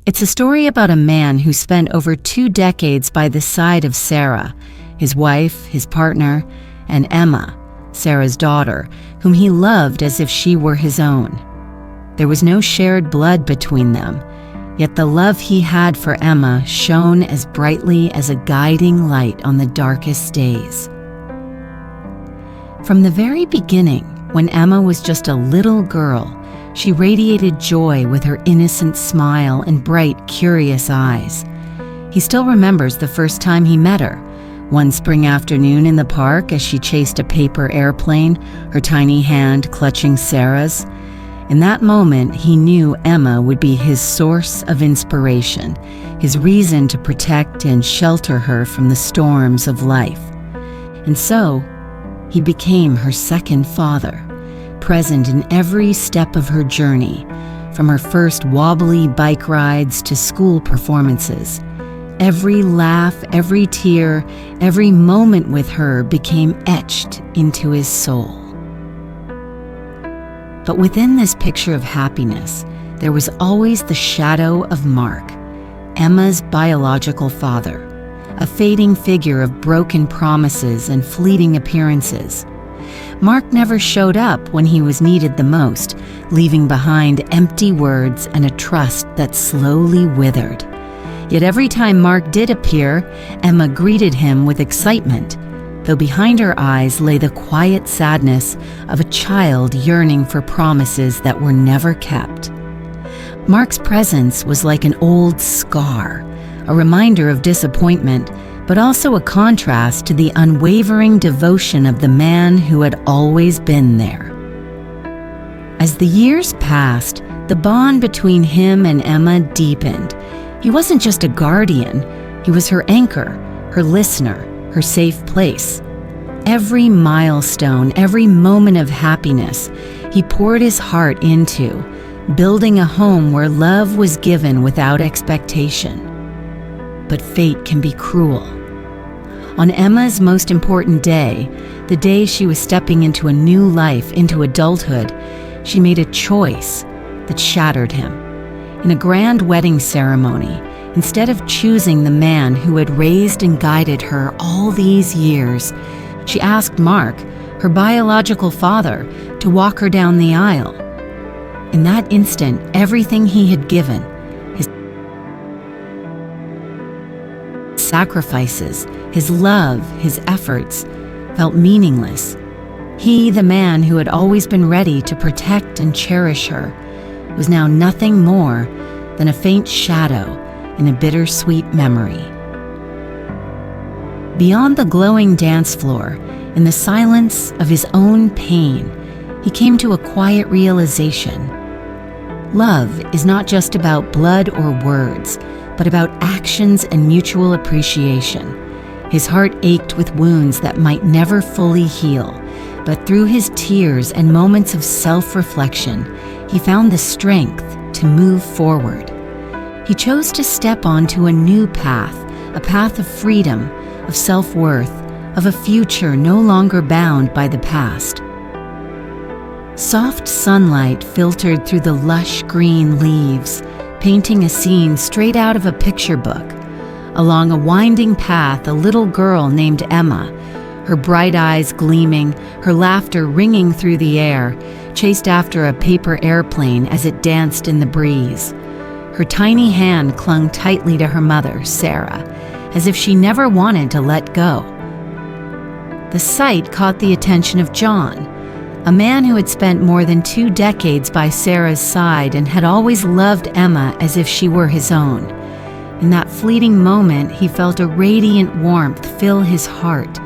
It's a story about a man who spent over 2 decades by the side of Sarah, his wife, his partner, and Emma, Sarah's daughter, whom he loved as if she were his own. There was no shared blood between them, yet the love he had for Emma shone as brightly as a guiding light on the darkest days. From the very beginning, when Emma was just a little girl, she radiated joy with her innocent smile and bright, curious eyes. He still remembers the first time he met her, one spring afternoon in the park as she chased a paper airplane, her tiny hand clutching Sarah's. In that moment, he knew Emma would be his source of inspiration, his reason to protect and shelter her from the storms of life. And so, he became her second father, present in every step of her journey, from her first wobbly bike rides to school performances. Every laugh, every tear, every moment with her became etched into his soul. But within this picture of happiness, there was always the shadow of Mark, Emma's biological father, a fading figure of broken promises and fleeting appearances. Mark never showed up when he was needed the most, leaving behind empty words and a trust that slowly withered. Yet every time Mark did appear, Emma greeted him with excitement, though behind her eyes lay the quiet sadness of a child yearning for promises that were never kept. Mark's presence was like an old scar, a reminder of disappointment, but also a contrast to the unwavering devotion of the man who had always been there. As the years passed, the bond between him and Emma deepened. He wasn't just a guardian, he was her anchor, her listener, her safe place. Every milestone, every moment of happiness, he poured his heart into, building a home where love was given without expectation. But fate can be cruel. On Emma's most important day, the day she was stepping into a new life, into adulthood, she made a choice that shattered him. In a grand wedding ceremony, instead of choosing the man who had raised and guided her all these years, she asked Mark, her biological father, to walk her down the aisle. In that instant, everything he had given, his sacrifices, his love, his efforts, felt meaningless. He, the man who had always been ready to protect and cherish her, was now nothing more than a faint shadow in a bittersweet memory. Beyond the glowing dance floor, in the silence of his own pain, he came to a quiet realization. Love is not just about blood or words, but about actions and mutual appreciation. His heart ached with wounds that might never fully heal, but through his tears and moments of self-reflection, he found the strength to move forward. He chose to step onto a new path, a path of freedom, of self-worth, of a future no longer bound by the past. Soft sunlight filtered through the lush green leaves, painting a scene straight out of a picture book. Along a winding path, a little girl named Emma, her bright eyes gleaming, her laughter ringing through the air, chased after a paper airplane as it danced in the breeze. Her tiny hand clung tightly to her mother, Sarah, as if she never wanted to let go. The sight caught the attention of John, a man who had spent more than 2 decades by Sarah's side and had always loved Emma as if she were his own. In that fleeting moment, he felt a radiant warmth fill his heart,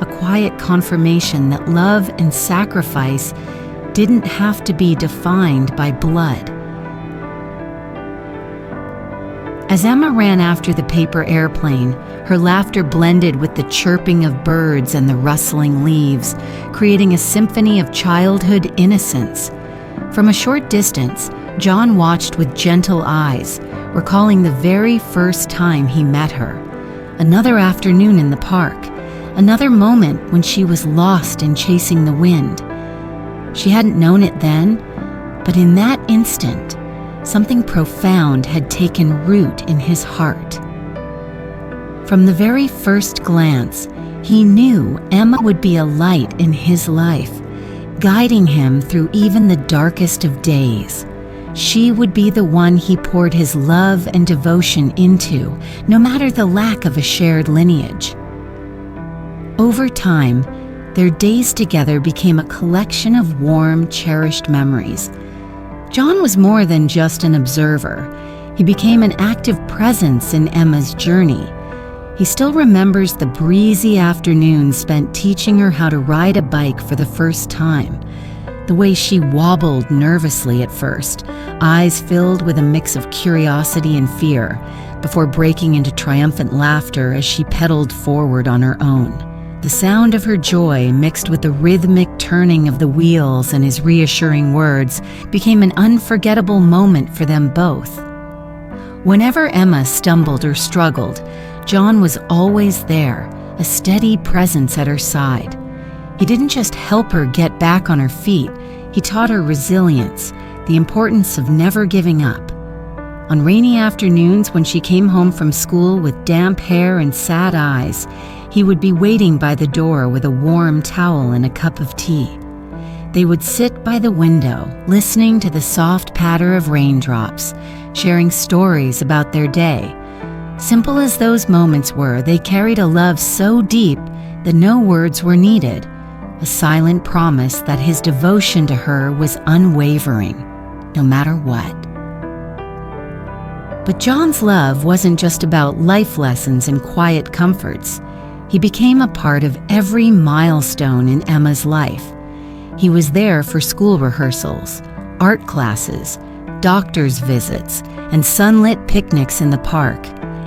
a quiet confirmation that love and sacrifice didn't have to be defined by blood. As Emma ran after the paper airplane, her laughter blended with the chirping of birds and the rustling leaves, creating a symphony of childhood innocence. From a short distance, John watched with gentle eyes, recalling the very first time he met her. Another afternoon in the park, another moment when she was lost in chasing the wind. She hadn't known it then, but in that instant, Something profound had taken root in his heart. From the very first glance, he knew Emma would be a light in his life, guiding him through even the darkest of days. She would be the one he poured his love and devotion into, no matter the lack of a shared lineage. Over time, their days together became a collection of warm, cherished memories. John was more than just an observer. He became an active presence in Emma's journey. He still remembers the breezy afternoons spent teaching her how to ride a bike for the first time. The way she wobbled nervously at first, eyes filled with a mix of curiosity and fear, before breaking into triumphant laughter as she pedaled forward on her own. The sound of her joy, mixed with the rhythmic turning of the wheels and his reassuring words, became an unforgettable moment for them both. Whenever Emma stumbled or struggled, John was always there, a steady presence at her side. He didn't just help her get back on her feet, he taught her resilience, the importance of never giving up. On rainy afternoons when she came home from school with damp hair and sad eyes, he would be waiting by the door with a warm towel and a cup of tea. They would sit by the window, listening to the soft patter of raindrops, sharing stories about their day. Simple as those moments were, they carried a love so deep that no words were needed, a silent promise that his devotion to her was unwavering, no matter what. But John's love wasn't just about life lessons and quiet comforts. He became a part of every milestone in Emma's life. He was there for school rehearsals, art classes, doctor's visits, and sunlit picnics in the park.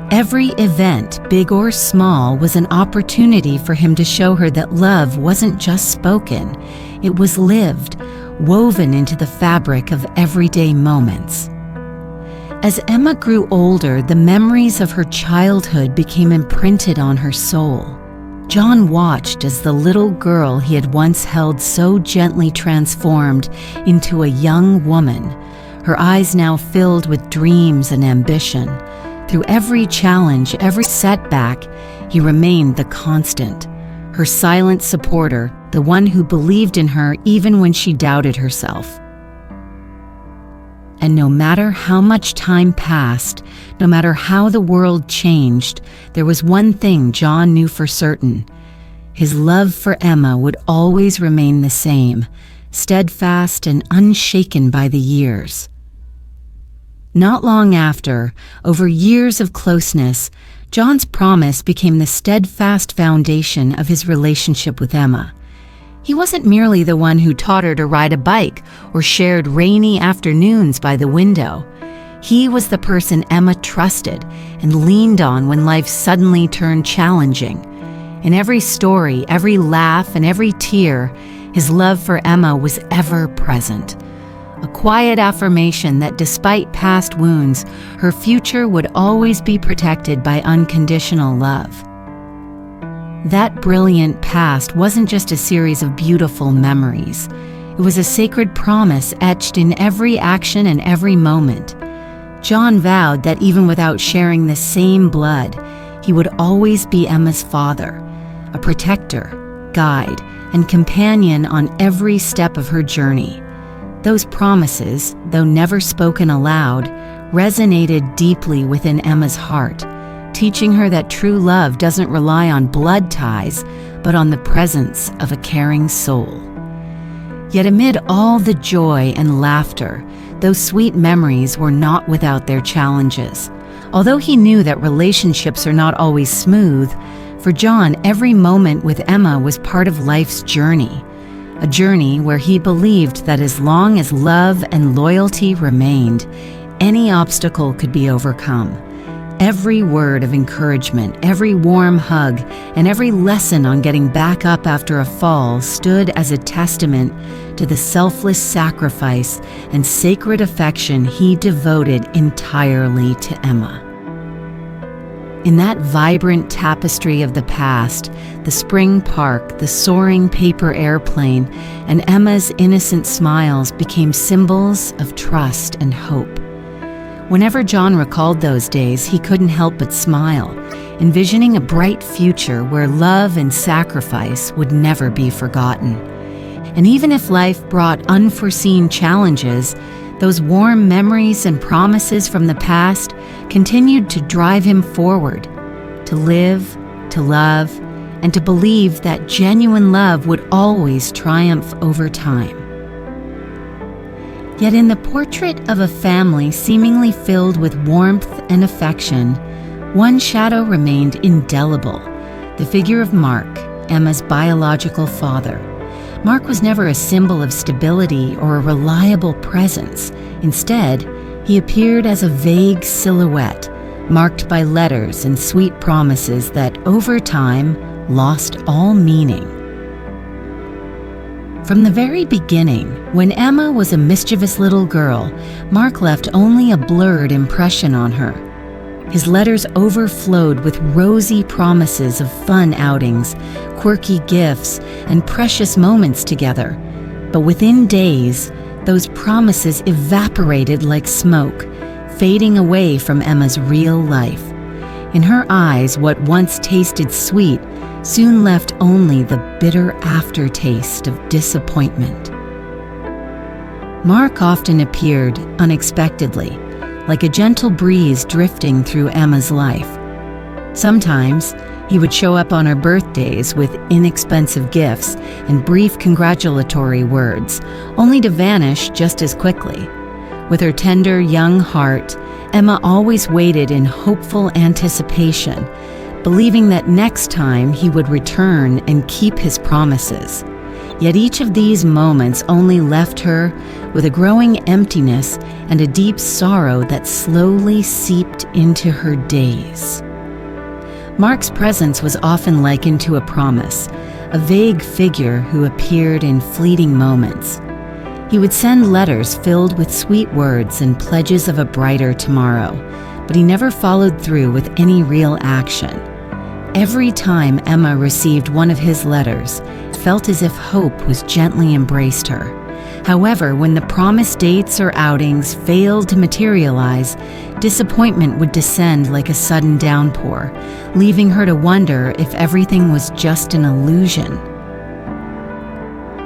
Every event, big or small, was an opportunity for him to show her that love wasn't just spoken, it was lived, woven into the fabric of everyday moments. As Emma grew older, the memories of her childhood became imprinted on her soul. John watched as the little girl he had once held so gently transformed into a young woman, her eyes now filled with dreams and ambition. Through every challenge, every setback, he remained the constant, her silent supporter, the one who believed in her even when she doubted herself. And no matter how much time passed, no matter how the world changed, there was one thing John knew for certain. His love for Emma would always remain the same, steadfast and unshaken by the years. Not long after, over years of closeness, John's promise became the steadfast foundation of his relationship with Emma. He wasn't merely the one who taught her to ride a bike or shared rainy afternoons by the window. He was the person Emma trusted and leaned on when life suddenly turned challenging. In every story, every laugh, and every tear, his love for Emma was ever present. A quiet affirmation that despite past wounds, her future would always be protected by unconditional love. That brilliant past wasn't just a series of beautiful memories. It was a sacred promise etched in every action and every moment. John vowed that even without sharing the same blood, he would always be Emma's father, a protector, guide, and companion on every step of her journey. Those promises, though never spoken aloud, resonated deeply within Emma's heart, teaching her that true love doesn't rely on blood ties, but on the presence of a caring soul. Yet amid all the joy and laughter, those sweet memories were not without their challenges. Although he knew that relationships are not always smooth, for John, every moment with Emma was part of life's journey. A journey where he believed that as long as love and loyalty remained, any obstacle could be overcome. Every word of encouragement, every warm hug, and every lesson on getting back up after a fall stood as a testament to the selfless sacrifice and sacred affection he devoted entirely to Emma. In that vibrant tapestry of the past, the spring park, the soaring paper airplane, and Emma's innocent smiles became symbols of trust and hope. Whenever John recalled those days, he couldn't help but smile, envisioning a bright future where love and sacrifice would never be forgotten. And even if life brought unforeseen challenges, those warm memories and promises from the past continued to drive him forward, to live, to love, and to believe that genuine love would always triumph over time. Yet in the portrait of a family seemingly filled with warmth and affection, one shadow remained indelible: the figure of Mark, Emma's biological father. Mark was never a symbol of stability or a reliable presence. Instead, he appeared as a vague silhouette, marked by letters and sweet promises that, over time, lost all meaning. From the very beginning, when Emma was a mischievous little girl, Mark left only a blurred impression on her. His letters overflowed with rosy promises of fun outings, quirky gifts, and precious moments together. But within days, those promises evaporated like smoke, fading away from Emma's real life. In her eyes, what once tasted sweet soon left only the bitter aftertaste of disappointment. Mark often appeared unexpectedly, like a gentle breeze drifting through Emma's life. Sometimes he would show up on her birthdays with inexpensive gifts and brief congratulatory words, only to vanish just as quickly. With her tender young heart, Emma always waited in hopeful anticipation, believing that next time he would return and keep his promises. Yet each of these moments only left her with a growing emptiness and a deep sorrow that slowly seeped into her days. Mark's presence was often likened to a promise, a vague figure who appeared in fleeting moments. He would send letters filled with sweet words and pledges of a brighter tomorrow, but he never followed through with any real action. Every time Emma received one of his letters, it felt as if hope was gently embraced her. However, when the promised dates or outings failed to materialize, disappointment would descend like a sudden downpour, leaving her to wonder if everything was just an illusion.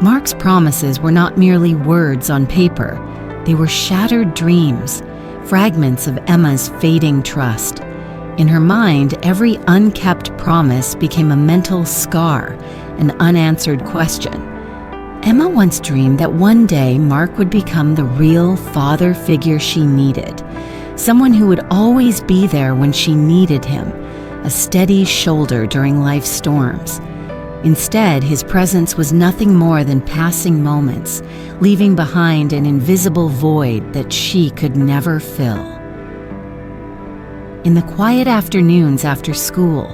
Mark's promises were not merely words on paper. They were shattered dreams, fragments of Emma's fading trust. In her mind, every unkept promise became a mental scar, an unanswered question. Emma once dreamed that one day Mark would become the real father figure she needed, someone who would always be there when she needed him, a steady shoulder during life's storms. Instead, his presence was nothing more than passing moments, leaving behind an invisible void that she could never fill. In the quiet afternoons after school,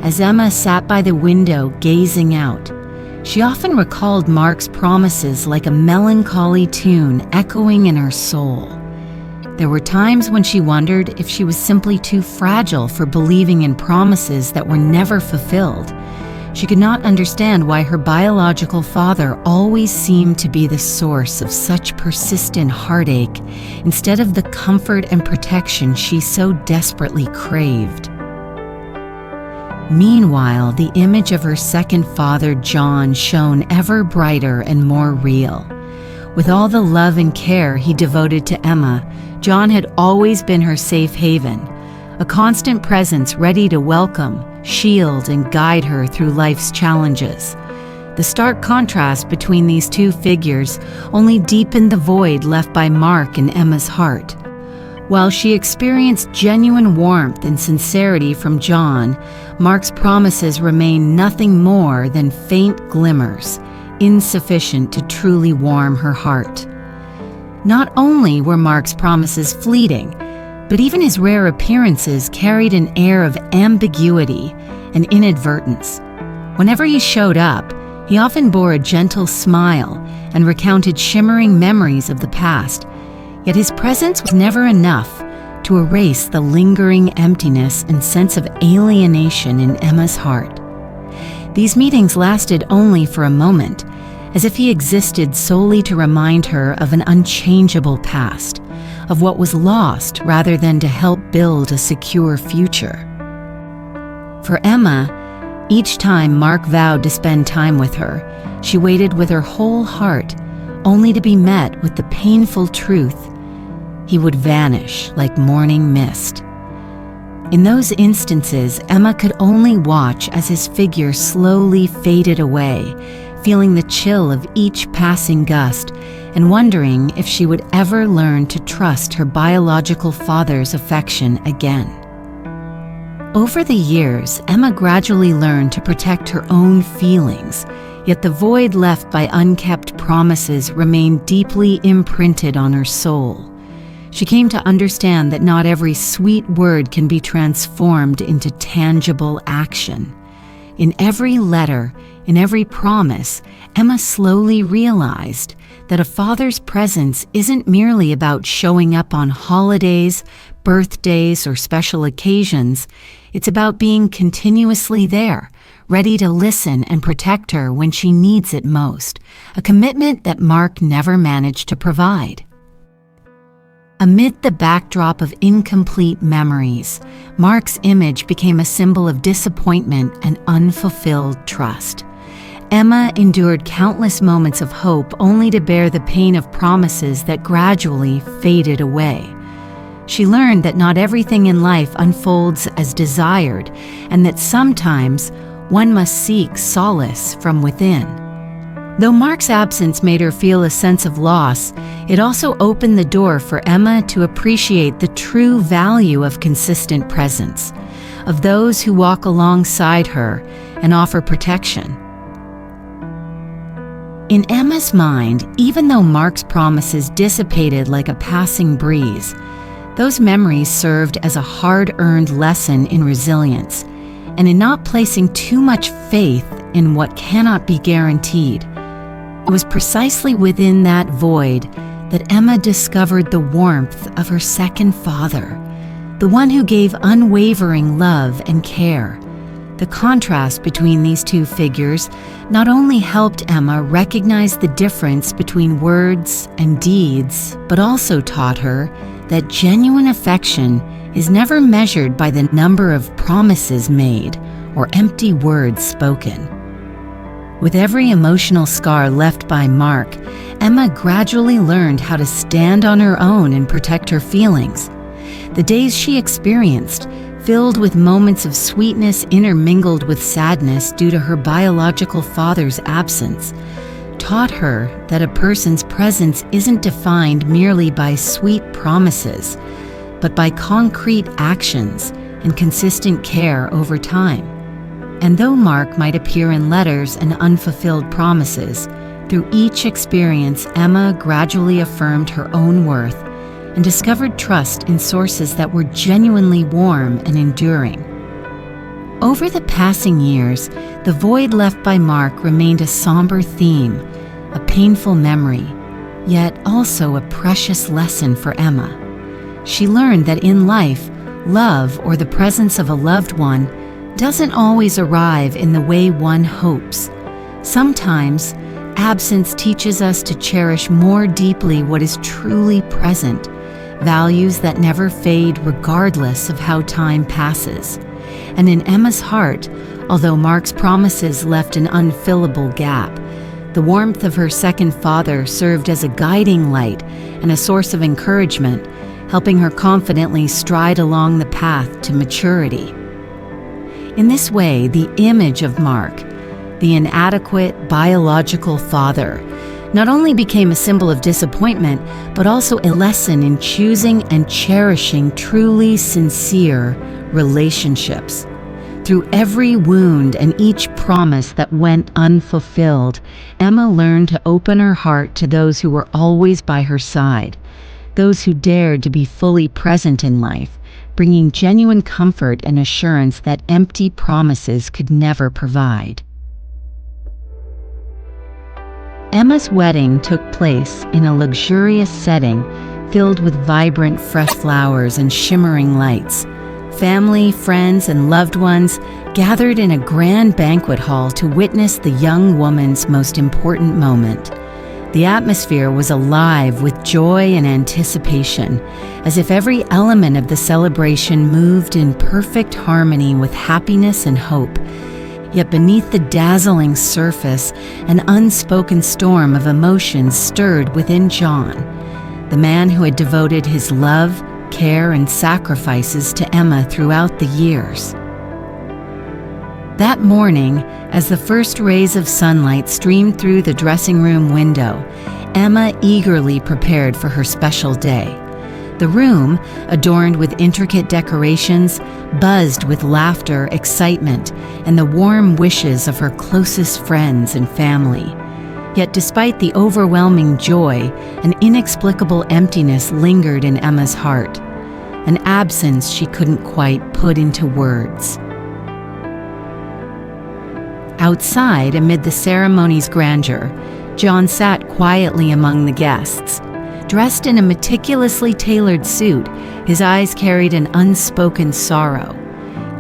as Emma sat by the window gazing out, she often recalled Mark's promises like a melancholy tune echoing in her soul. There were times when she wondered if she was simply too fragile for believing in promises that were never fulfilled. She could not understand why her biological father always seemed to be the source of such persistent heartache instead of the comfort and protection she so desperately craved. Meanwhile, the image of her second father, John, shone ever brighter and more real. With all the love and care he devoted to Emma, John had always been her safe haven, a constant presence ready to welcome, shield, and guide her through life's challenges. The stark contrast between these two figures only deepened the void left by Mark in Emma's heart. While she experienced genuine warmth and sincerity from John, Mark's promises remained nothing more than faint glimmers, insufficient to truly warm her heart. Not only were Mark's promises fleeting, but even his rare appearances carried an air of ambiguity and inadvertence. Whenever he showed up, he often bore a gentle smile and recounted shimmering memories of the past, yet his presence was never enough to erase the lingering emptiness and sense of alienation in Emma's heart. These meetings lasted only for a moment, as if he existed solely to remind her of an unchangeable past, of what was lost rather than to help build a secure future. For Emma, each time Mark vowed to spend time with her, she waited with her whole heart, only to be met with the painful truth: he would vanish like morning mist. In those instances, Emma could only watch as his figure slowly faded away, feeling the chill of each passing gust and wondering if she would ever learn to trust her biological father's affection again. Over the years, Emma gradually learned to protect her own feelings, yet the void left by unkept promises remained deeply imprinted on her soul. She came to understand that not every sweet word can be transformed into tangible action. In every letter, in every promise, Emma slowly realized that a father's presence isn't merely about showing up on holidays, birthdays, or special occasions. It's about being continuously there, ready to listen and protect her when she needs it most, a commitment that Mark never managed to provide. Amid the backdrop of incomplete memories, Mark's image became a symbol of disappointment and unfulfilled trust. Emma endured countless moments of hope only to bear the pain of promises that gradually faded away. She learned that not everything in life unfolds as desired, and that sometimes one must seek solace from within. Though Mark's absence made her feel a sense of loss, it also opened the door for Emma to appreciate the true value of consistent presence, of those who walk alongside her and offer protection. In Emma's mind, even though Mark's promises dissipated like a passing breeze, those memories served as a hard-earned lesson in resilience and in not placing too much faith in what cannot be guaranteed. It was precisely within that void that Emma discovered the warmth of her second father, the one who gave unwavering love and care. The contrast between these two figures not only helped Emma recognize the difference between words and deeds, but also taught her that genuine affection is never measured by the number of promises made or empty words spoken. With every emotional scar left by Mark, Emma gradually learned how to stand on her own and protect her feelings. The days she experienced, filled with moments of sweetness intermingled with sadness due to her biological father's absence, taught her that a person's presence isn't defined merely by sweet promises, but by concrete actions and consistent care over time. And though Mark might appear in letters and unfulfilled promises, through each experience, Emma gradually affirmed her own worth and discovered trust in sources that were genuinely warm and enduring. Over the passing years, the void left by Mark remained a somber theme, a painful memory, yet also a precious lesson for Emma. She learned that in life, love or the presence of a loved one doesn't always arrive in the way one hopes. Sometimes, absence teaches us to cherish more deeply what is truly present, values that never fade regardless of how time passes. And in Emma's heart, although Mark's promises left an unfillable gap, the warmth of her second father served as a guiding light and a source of encouragement, helping her confidently stride along the path to maturity. In this way, the image of Mark, the inadequate biological father, not only became a symbol of disappointment, but also a lesson in choosing and cherishing truly sincere relationships. Through every wound and each promise that went unfulfilled, Emma learned to open her heart to those who were always by her side, those who dared to be fully present in life, bringing genuine comfort and assurance that empty promises could never provide. Emma's wedding took place in a luxurious setting filled with vibrant fresh flowers and shimmering lights. Family, friends, and loved ones gathered in a grand banquet hall to witness the young woman's most important moment. The atmosphere was alive with joy and anticipation, as if every element of the celebration moved in perfect harmony with happiness and hope. Yet beneath the dazzling surface, an unspoken storm of emotions stirred within John, the man who had devoted his love, care, and sacrifices to Emma throughout the years. That morning, as the first rays of sunlight streamed through the dressing room window, Emma eagerly prepared for her special day. The room, adorned with intricate decorations, buzzed with laughter, excitement, and the warm wishes of her closest friends and family. Yet despite the overwhelming joy, an inexplicable emptiness lingered in Emma's heart, an absence she couldn't quite put into words. Outside, amid the ceremony's grandeur, John sat quietly among the guests. Dressed in a meticulously tailored suit, his eyes carried an unspoken sorrow.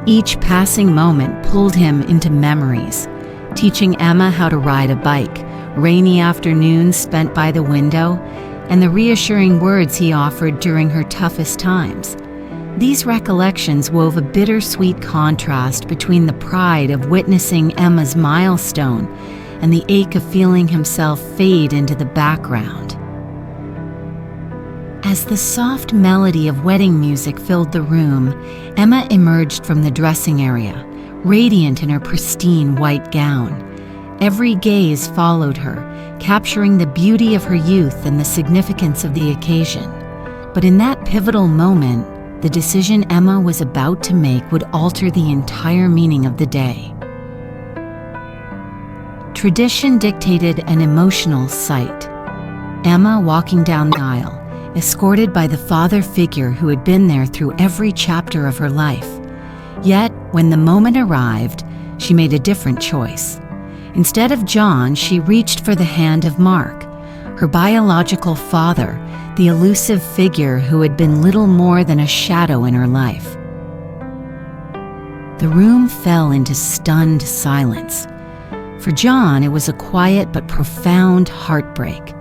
Each passing moment pulled him into memories, teaching Emma how to ride a bike, rainy afternoons spent by the window, and the reassuring words he offered during her toughest times. These recollections wove a bittersweet contrast between the pride of witnessing Emma's milestone and the ache of feeling himself fade into the background. As the soft melody of wedding music filled the room, Emma emerged from the dressing area, radiant in her pristine white gown. Every gaze followed her, capturing the beauty of her youth and the significance of the occasion. But in that pivotal moment, the decision Emma was about to make would alter the entire meaning of the day. Tradition dictated an emotional sight. Emma walking down the aisle, escorted by the father figure who had been there through every chapter of her life. Yet, when the moment arrived, she made a different choice. Instead of John, she reached for the hand of Mark, her biological father, the elusive figure who had been little more than a shadow in her life. The room fell into stunned silence. For John, it was a quiet but profound heartbreak.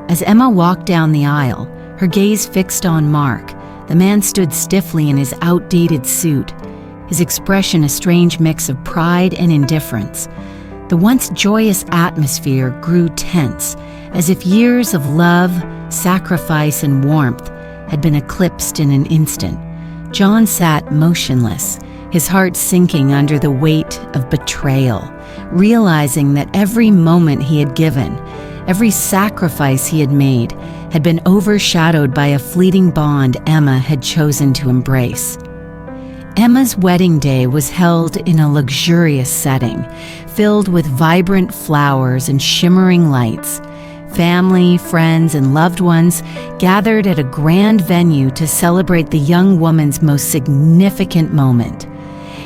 As Emma walked down the aisle, her gaze fixed on Mark, the man stood stiffly in his outdated suit, his expression a strange mix of pride and indifference. The once joyous atmosphere grew tense, as if years of love, sacrifice, and warmth had been eclipsed in an instant. John sat motionless, his heart sinking under the weight of betrayal, realizing that every moment he had given, every sacrifice he had made, had been overshadowed by a fleeting bond Emma had chosen to embrace. Emma's wedding day was held in a luxurious setting, filled with vibrant flowers and shimmering lights. Family, friends, and loved ones gathered at a grand venue to celebrate the young woman's most significant moment.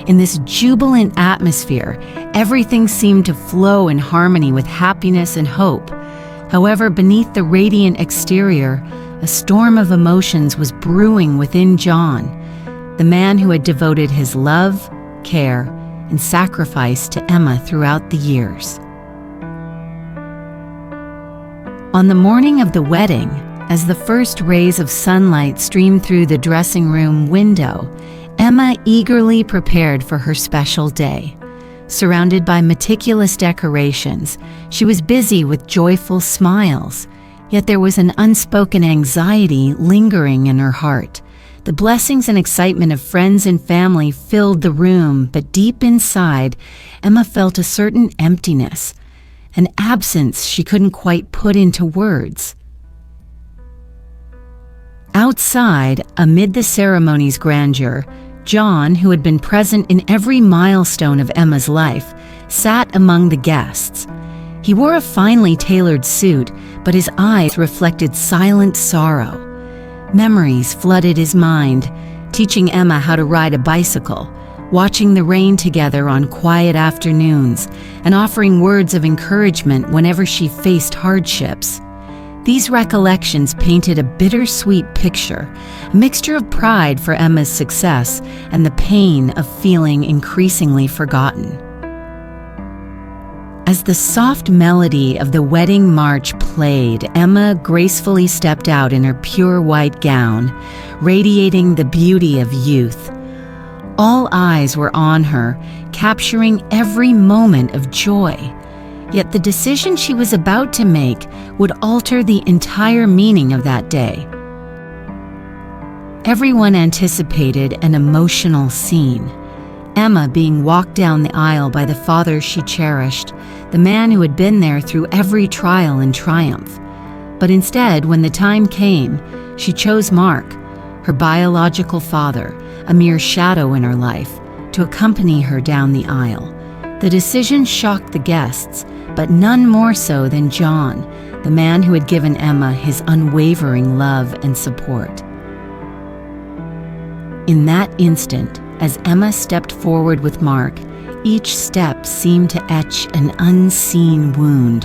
In this jubilant atmosphere, everything seemed to flow in harmony with happiness and hope. However, beneath the radiant exterior, a storm of emotions was brewing within John, the man who had devoted his love, care, and sacrifice to Emma throughout the years. On the morning of the wedding, as the first rays of sunlight streamed through the dressing room window, Emma eagerly prepared for her special day. Surrounded by meticulous decorations, she was busy with joyful smiles, yet there was an unspoken anxiety lingering in her heart. The blessings and excitement of friends and family filled the room, but deep inside, Emma felt a certain emptiness, an absence she couldn't quite put into words. Outside, amid the ceremony's grandeur, John, who had been present in every milestone of Emma's life, sat among the guests. He wore a finely tailored suit, but his eyes reflected silent sorrow. Memories flooded his mind, teaching Emma how to ride a bicycle, watching the rain together on quiet afternoons, and offering words of encouragement whenever she faced hardships. These recollections painted a bittersweet picture, a mixture of pride for Emma's success and the pain of feeling increasingly forgotten. As the soft melody of the wedding march played, Emma gracefully stepped out in her pure white gown, radiating the beauty of youth. All eyes were on her, capturing every moment of joy. Yet the decision she was about to make would alter the entire meaning of that day. Everyone anticipated an emotional scene. Emma being walked down the aisle by the father she cherished, the man who had been there through every trial and triumph. But instead, when the time came, she chose Mark, her biological father, a mere shadow in her life, to accompany her down the aisle. The decision shocked the guests, but none more so than John, the man who had given Emma his unwavering love and support. In that instant, as Emma stepped forward with Mark, each step seemed to etch an unseen wound,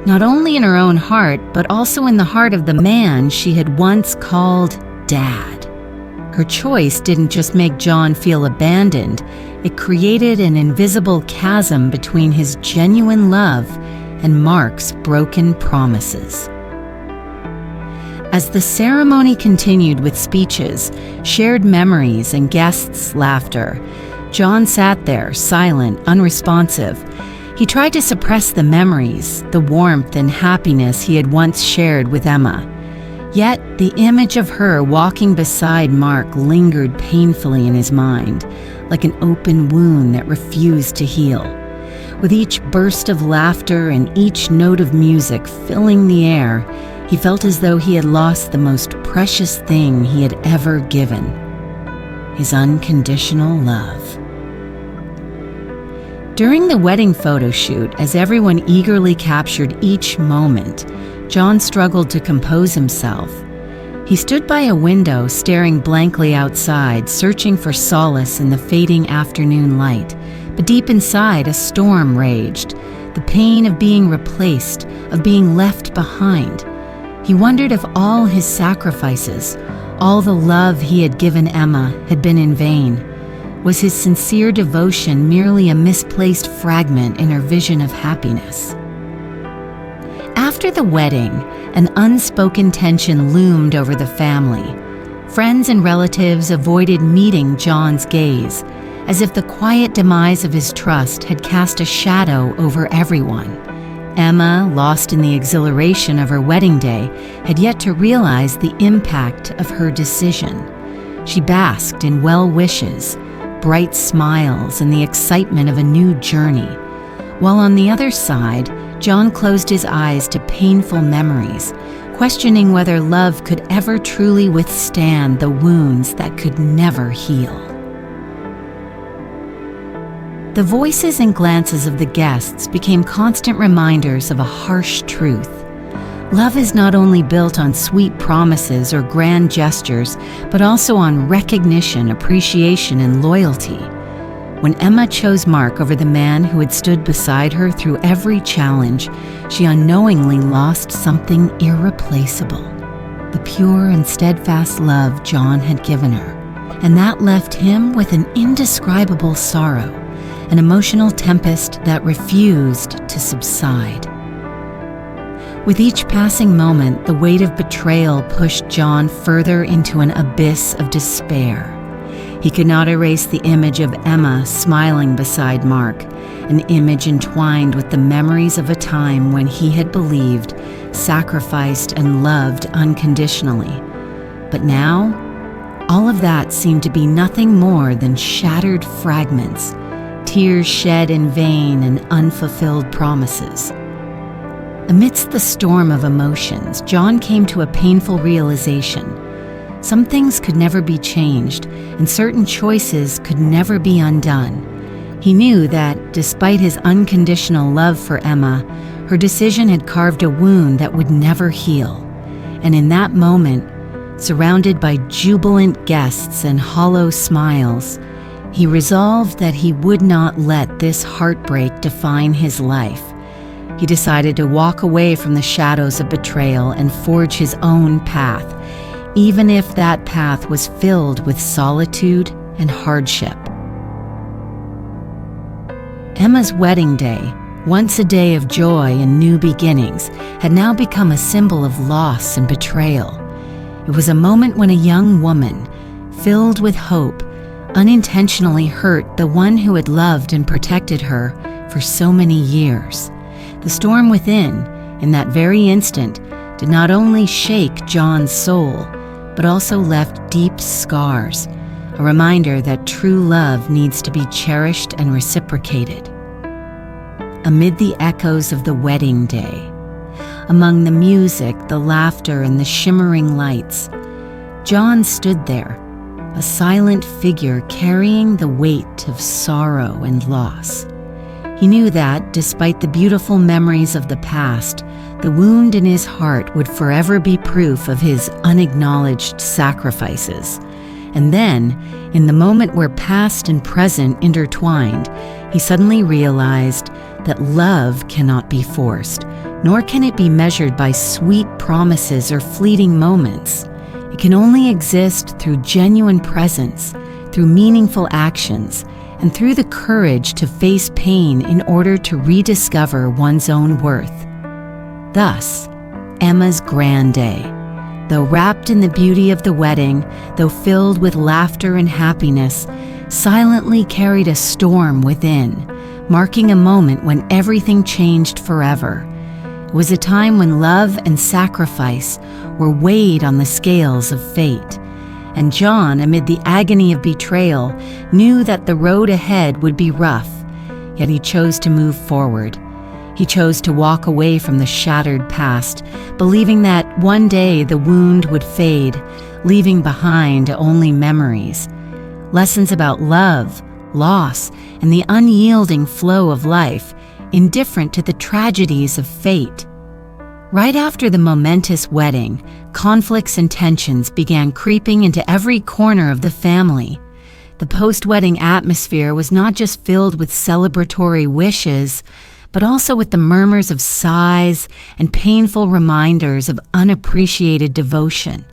not only in her own heart, but also in the heart of the man she had once called Dad. Her choice didn't just make John feel abandoned, it created an invisible chasm between his genuine love and Mark's broken promises. As the ceremony continued with speeches, shared memories, and guests' laughter, John sat there, silent, unresponsive. He tried to suppress the memories, the warmth and happiness he had once shared with Emma. Yet, the image of her walking beside Mark lingered painfully in his mind, like an open wound that refused to heal. With each burst of laughter and each note of music filling the air, he felt as though he had lost the most precious thing he had ever given: his unconditional love. During the wedding photo shoot, as everyone eagerly captured each moment, John struggled to compose himself. He stood by a window, staring blankly outside, searching for solace in the fading afternoon light. But deep inside, a storm raged, the pain of being replaced, of being left behind. He wondered if all his sacrifices, all the love he had given Emma, had been in vain. Was his sincere devotion merely a misplaced fragment in her vision of happiness? After the wedding, an unspoken tension loomed over the family. Friends and relatives avoided meeting John's gaze, as if the quiet demise of his trust had cast a shadow over everyone. Emma, lost in the exhilaration of her wedding day, had yet to realize the impact of her decision. She basked in well wishes, bright smiles, and the excitement of a new journey, while on the other side, John closed his eyes to painful memories, questioning whether love could ever truly withstand the wounds that could never heal. The voices and glances of the guests became constant reminders of a harsh truth. Love is not only built on sweet promises or grand gestures, but also on recognition, appreciation, and loyalty. When Emma chose Mark over the man who had stood beside her through every challenge, she unknowingly lost something irreplaceable: the pure and steadfast love John had given her. And that left him with an indescribable sorrow, an emotional tempest that refused to subside. With each passing moment, the weight of betrayal pushed John further into an abyss of despair. He could not erase the image of Emma smiling beside Mark, an image entwined with the memories of a time when he had believed, sacrificed, and loved unconditionally. But now, all of that seemed to be nothing more than shattered fragments, tears shed in vain, and unfulfilled promises. Amidst the storm of emotions, John came to a painful realization. Some things could never be changed, and certain choices could never be undone. He knew that, despite his unconditional love for Emma, her decision had carved a wound that would never heal. And in that moment, surrounded by jubilant guests and hollow smiles, he resolved that he would not let this heartbreak define his life. He decided to walk away from the shadows of betrayal and forge his own path, even if that path was filled with solitude and hardship. Emma's wedding day, once a day of joy and new beginnings, had now become a symbol of loss and betrayal. It was a moment when a young woman, filled with hope, unintentionally hurt the one who had loved and protected her for so many years. The storm within, in that very instant, did not only shake John's soul, but also left deep scars, a reminder that true love needs to be cherished and reciprocated. Amid the echoes of the wedding day, among the music, the laughter, and the shimmering lights, John stood there, a silent figure carrying the weight of sorrow and loss. He knew that, despite the beautiful memories of the past, the wound in his heart would forever be proof of his unacknowledged sacrifices. And then, in the moment where past and present intertwined, he suddenly realized that love cannot be forced, nor can it be measured by sweet promises or fleeting moments. It can only exist through genuine presence, through meaningful actions, and through the courage to face pain in order to rediscover one's own worth. Thus, Emma's grand day, though wrapped in the beauty of the wedding, though filled with laughter and happiness, silently carried a storm within, marking a moment when everything changed forever. It was a time when love and sacrifice were weighed on the scales of fate, and John, amid the agony of betrayal, knew that the road ahead would be rough, yet he chose to move forward. He chose to walk away from the shattered past, believing that one day the wound would fade, leaving behind only memories. Lessons about love, loss, and the unyielding flow of life, indifferent to the tragedies of fate. Right after the momentous wedding, conflicts and tensions began creeping into every corner of the family. The post-wedding atmosphere was not just filled with celebratory wishes, but also with the murmurs of sighs and painful reminders of unappreciated devotion.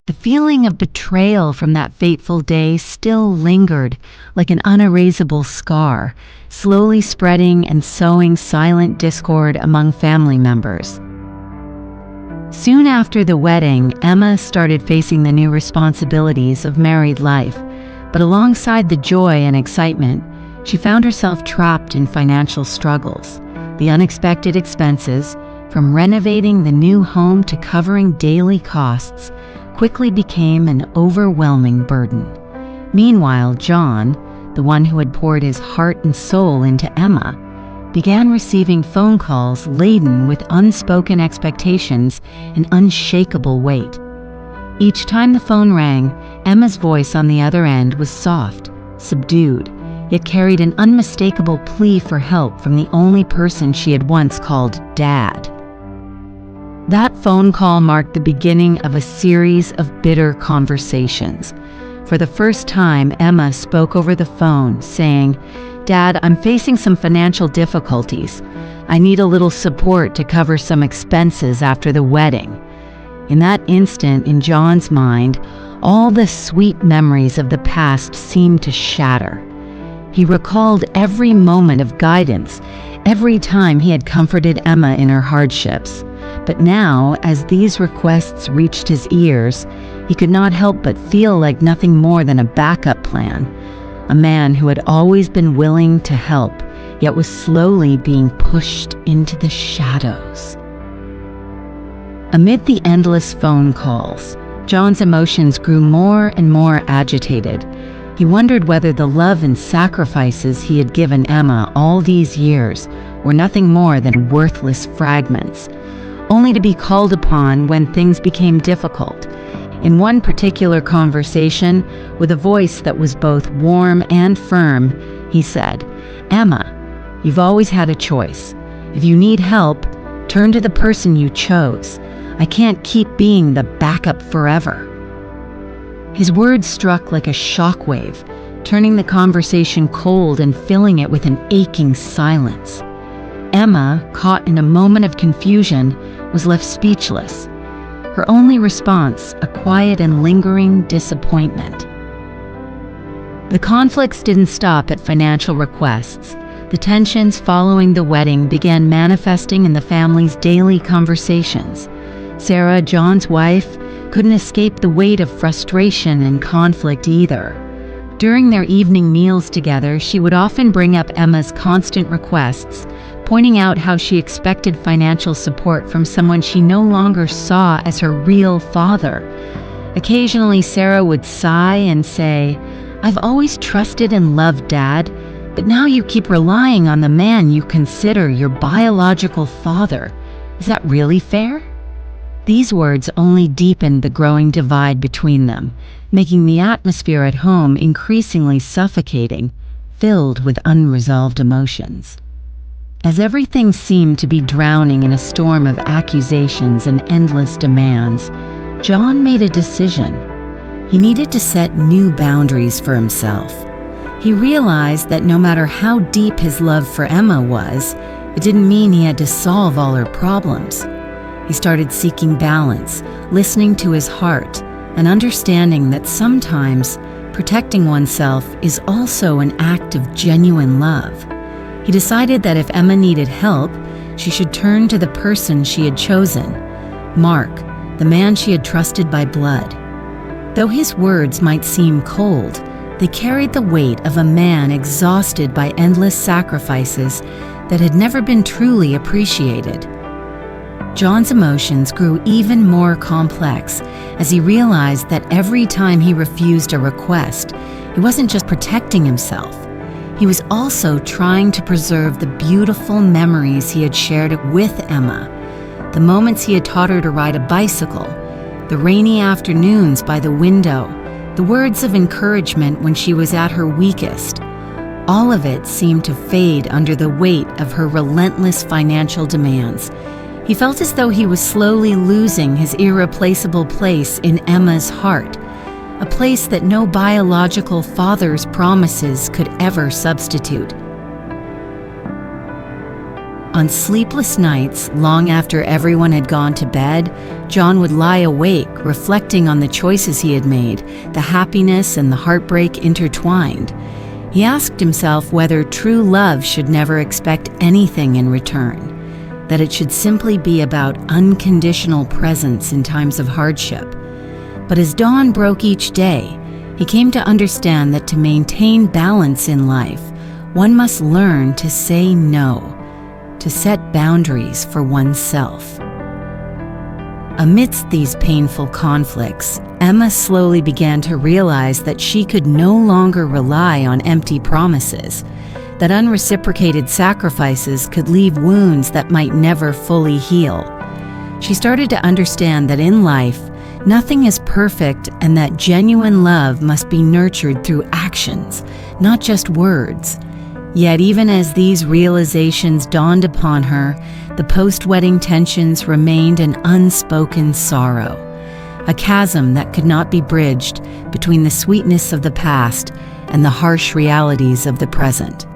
The feeling of betrayal from that fateful day still lingered like an unerasable scar, slowly spreading and sowing silent discord among family members. Soon after the wedding, Emma started facing the new responsibilities of married life, but alongside the joy and excitement, she found herself trapped in financial struggles. The unexpected expenses, from renovating the new home to covering daily costs, quickly became an overwhelming burden. Meanwhile, John, the one who had poured his heart and soul into Emma, began receiving phone calls laden with unspoken expectations and unshakable weight. Each time the phone rang, Emma's voice on the other end was soft, subdued, yet carried an unmistakable plea for help from the only person she had once called Dad. That phone call marked the beginning of a series of bitter conversations. For the first time, Emma spoke over the phone, saying, "Dad, I'm facing some financial difficulties. I need a little support to cover some expenses after the wedding." In that instant, in John's mind, all the sweet memories of the past seemed to shatter. He recalled every moment of guidance, every time he had comforted Emma in her hardships. But now, as these requests reached his ears, he could not help but feel like nothing more than a backup plan. A man who had always been willing to help, yet was slowly being pushed into the shadows. Amid the endless phone calls, John's emotions grew more and more agitated. He wondered whether the love and sacrifices he had given Emma all these years were nothing more than worthless fragments, only to be called upon when things became difficult. In one particular conversation, with a voice that was both warm and firm, he said, "Emma, you've always had a choice. If you need help, turn to the person you chose. I can't keep being the backup forever." His words struck like a shockwave, turning the conversation cold and filling it with an aching silence. Emma, caught in a moment of confusion, was left speechless. Her only response, a quiet and lingering disappointment. The conflicts didn't stop at financial requests. The tensions following the wedding began manifesting in the family's daily conversations. Sarah, John's wife, couldn't escape the weight of frustration and conflict either. During their evening meals together, she would often bring up Emma's constant requests, pointing out how she expected financial support from someone she no longer saw as her real father. Occasionally, Sarah would sigh and say, "I've always trusted and loved Dad, but now you keep relying on the man you consider your biological father. Is that really fair?" These words only deepened the growing divide between them, making the atmosphere at home increasingly suffocating, filled with unresolved emotions. As everything seemed to be drowning in a storm of accusations and endless demands, John made a decision. He needed to set new boundaries for himself. He realized that no matter how deep his love for Emma was, it didn't mean he had to solve all her problems. He started seeking balance, listening to his heart, and understanding that sometimes protecting oneself is also an act of genuine love. He decided that if Emma needed help, she should turn to the person she had chosen, Mark, the man she had trusted by blood. Though his words might seem cold, they carried the weight of a man exhausted by endless sacrifices that had never been truly appreciated. John's emotions grew even more complex as he realized that every time he refused a request, he wasn't just protecting himself. He was also trying to preserve the beautiful memories he had shared with Emma, the moments he had taught her to ride a bicycle, the rainy afternoons by the window, the words of encouragement when she was at her weakest. All of it seemed to fade under the weight of her relentless financial demands. He felt as though he was slowly losing his irreplaceable place in Emma's heart, a place that no biological father's promises could ever substitute. On sleepless nights, long after everyone had gone to bed, John would lie awake, reflecting on the choices he had made, the happiness and the heartbreak intertwined. He asked himself whether true love should never expect anything in return, that it should simply be about unconditional presence in times of hardship. But as dawn broke each day, he came to understand that to maintain balance in life, one must learn to say no, to set boundaries for oneself. Amidst these painful conflicts, Emma slowly began to realize that she could no longer rely on empty promises, that unreciprocated sacrifices could leave wounds that might never fully heal. She started to understand that in life, nothing is perfect and that genuine love must be nurtured through actions, not just words. Yet even as these realizations dawned upon her, the post-wedding tensions remained an unspoken sorrow, a chasm that could not be bridged between the sweetness of the past and the harsh realities of the present.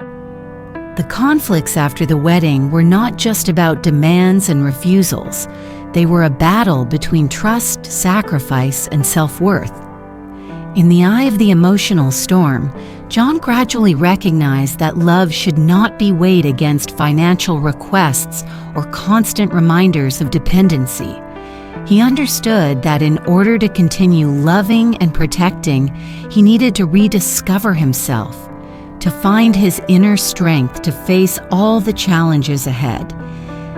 The conflicts after the wedding were not just about demands and refusals. They were a battle between trust, sacrifice, and self-worth. In the eye of the emotional storm, John gradually recognized that love should not be weighed against financial requests or constant reminders of dependency. He understood that in order to continue loving and protecting, he needed to rediscover himself, to find his inner strength to face all the challenges ahead.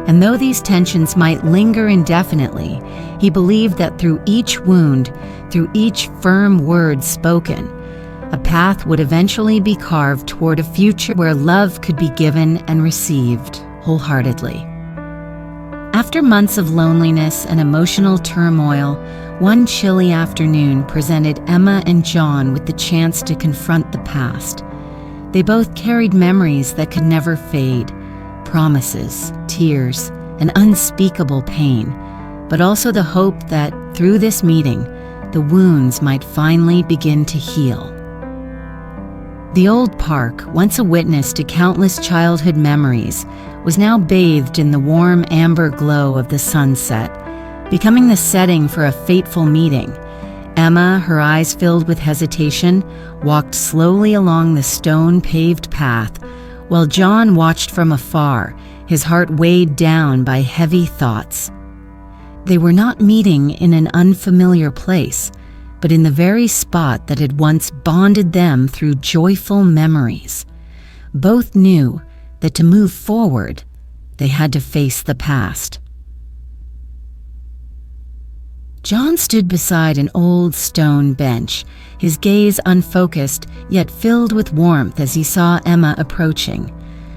And though these tensions might linger indefinitely, he believed that through each wound, through each firm word spoken, a path would eventually be carved toward a future where love could be given and received wholeheartedly. After months of loneliness and emotional turmoil, one chilly afternoon presented Emma and John with the chance to confront the past. They both carried memories that could never fade, promises, tears, and unspeakable pain, but also the hope that, through this meeting, the wounds might finally begin to heal. The old park, once a witness to countless childhood memories, was now bathed in the warm amber glow of the sunset, becoming the setting for a fateful meeting. Emma, her eyes filled with hesitation, walked slowly along the stone-paved path, while John watched from afar, his heart weighed down by heavy thoughts. They were not meeting in an unfamiliar place, but in the very spot that had once bonded them through joyful memories. Both knew that to move forward, they had to face the past. John stood beside an old stone bench, his gaze unfocused yet filled with warmth as he saw Emma approaching.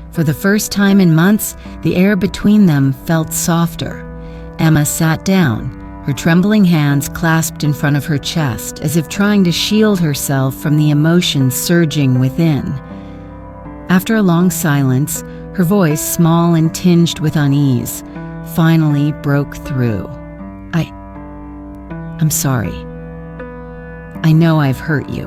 For the first time in months, the air between them felt softer. Emma sat down, her trembling hands clasped in front of her chest, as if trying to shield herself from the emotions surging within. After a long silence, her voice, small and tinged with unease, finally broke through. I'm sorry. I know I've hurt you.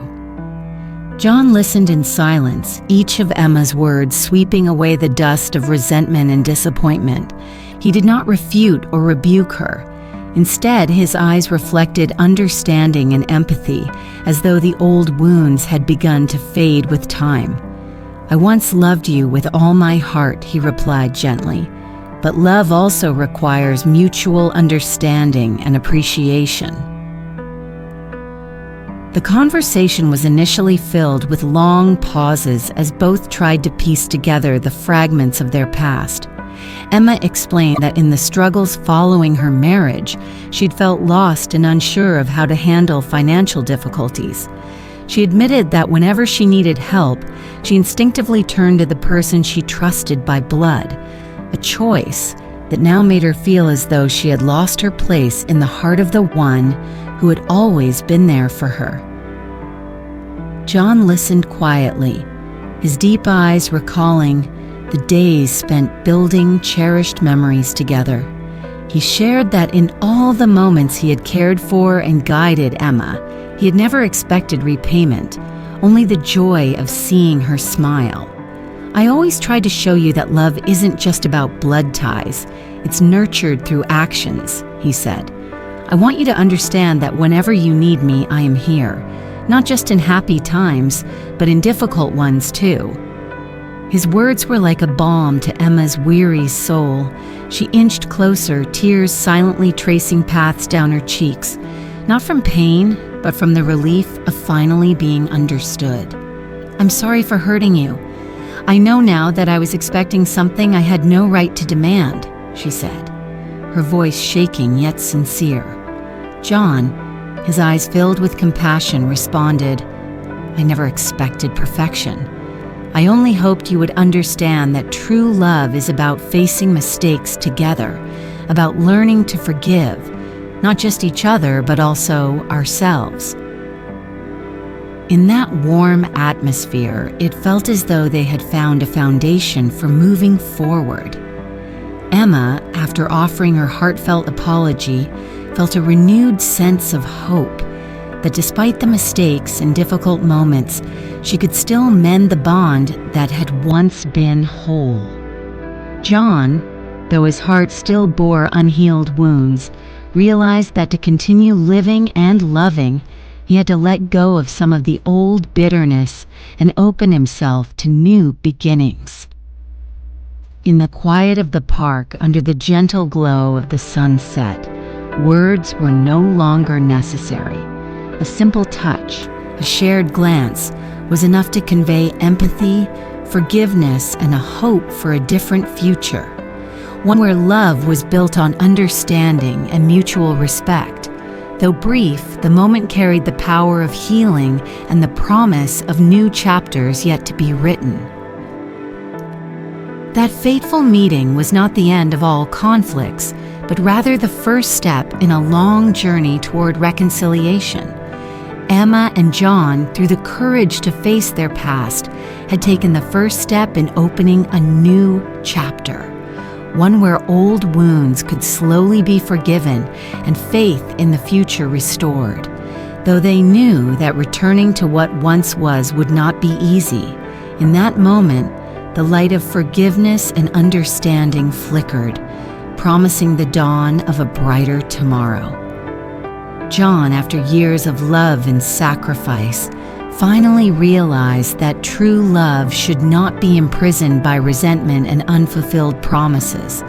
John listened in silence, each of Emma's words sweeping away the dust of resentment and disappointment. He did not refute or rebuke her. Instead, his eyes reflected understanding and empathy, as though the old wounds had begun to fade with time. I once loved you with all my heart, he replied gently. But love also requires mutual understanding and appreciation. The conversation was initially filled with long pauses as both tried to piece together the fragments of their past. Emma explained that in the struggles following her marriage, she'd felt lost and unsure of how to handle financial difficulties. She admitted that whenever she needed help, she instinctively turned to the person she trusted by blood, a choice that now made her feel as though she had lost her place in the heart of the one who had always been there for her. John listened quietly, his deep eyes recalling the days spent building cherished memories together. He shared that in all the moments he had cared for and guided Emma, he had never expected repayment, only the joy of seeing her smile. I always tried to show you that love isn't just about blood ties. It's nurtured through actions, he said. I want you to understand that whenever you need me, I am here. Not just in happy times, but in difficult ones too. His words were like a balm to Emma's weary soul. She inched closer, tears silently tracing paths down her cheeks, not from pain, but from the relief of finally being understood. I'm sorry for hurting you. I know now that I was expecting something I had no right to demand, she said, her voice shaking yet sincere. John, his eyes filled with compassion, responded, I never expected perfection. I only hoped you would understand that true love is about facing mistakes together, about learning to forgive, not just each other, but also ourselves. In that warm atmosphere, it felt as though they had found a foundation for moving forward. Emma, after offering her heartfelt apology, felt a renewed sense of hope that despite the mistakes and difficult moments, she could still mend the bond that had once been whole. John, though his heart still bore unhealed wounds, realized that to continue living and loving, he had to let go of some of the old bitterness and open himself to new beginnings. In the quiet of the park, under the gentle glow of the sunset, words were no longer necessary. A simple touch, a shared glance, was enough to convey empathy, forgiveness, and a hope for a different future. One where love was built on understanding and mutual respect. Though brief, the moment carried the power of healing and the promise of new chapters yet to be written. That fateful meeting was not the end of all conflicts, but rather the first step in a long journey toward reconciliation. Emma and John, through the courage to face their past, had taken the first step in opening a new chapter. One where old wounds could slowly be forgiven and faith in the future restored. Though they knew that returning to what once was would not be easy, in that moment, the light of forgiveness and understanding flickered, promising the dawn of a brighter tomorrow. John, after years of love and sacrifice, finally realized that true love should not be imprisoned by resentment and unfulfilled promises.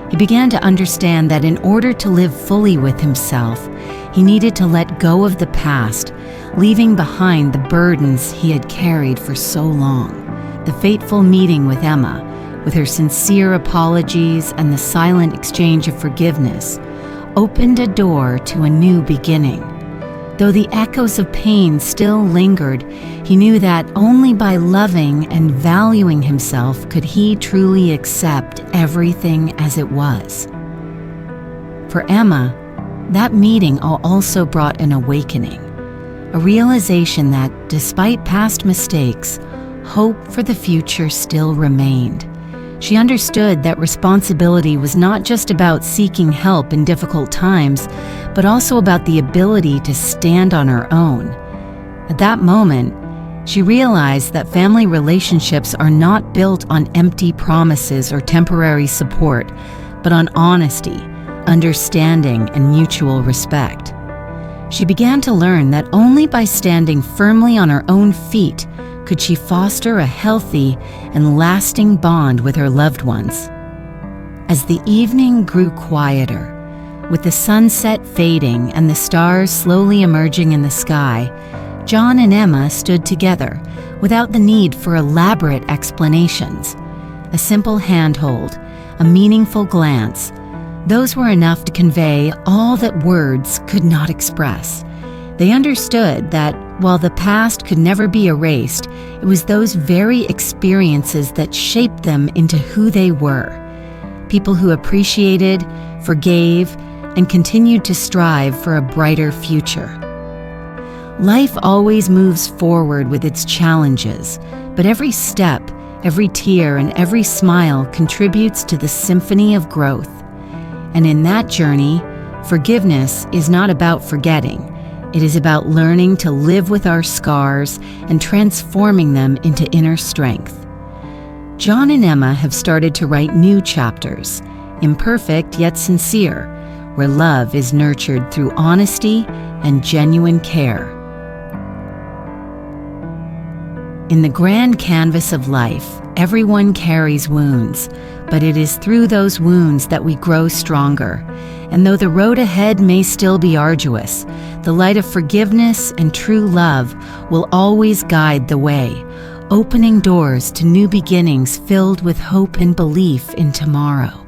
He began to understand that in order to live fully with himself, he needed to let go of the past, leaving behind the burdens he had carried for so long. The fateful meeting with Emma, with her sincere apologies and the silent exchange of forgiveness, opened a door to a new beginning. Though the echoes of pain still lingered, he knew that only by loving and valuing himself could he truly accept everything as it was. For Emma, that meeting also brought an awakening, a realization that, despite past mistakes, hope for the future still remained. She understood that responsibility was not just about seeking help in difficult times, but also about the ability to stand on her own. At that moment, she realized that family relationships are not built on empty promises or temporary support, but on honesty, understanding, and mutual respect. She began to learn that only by standing firmly on her own feet could she foster a healthy and lasting bond with her loved ones. As the evening grew quieter, with the sunset fading and the stars slowly emerging in the sky, John and Emma stood together without the need for elaborate explanations. A simple handhold, a meaningful glance, those were enough to convey all that words could not express. They understood that while the past could never be erased, it was those very experiences that shaped them into who they were. People who appreciated, forgave, and continued to strive for a brighter future. Life always moves forward with its challenges, but every step, every tear, and every smile contributes to the symphony of growth. And in that journey, forgiveness is not about forgetting. It is about learning to live with our scars and transforming them into inner strength. John and Emma have started to write new chapters, imperfect yet sincere, where love is nurtured through honesty and genuine care. In the grand canvas of life, everyone carries wounds, but it is through those wounds that we grow stronger. And though the road ahead may still be arduous, the light of forgiveness and true love will always guide the way, opening doors to new beginnings filled with hope and belief in tomorrow.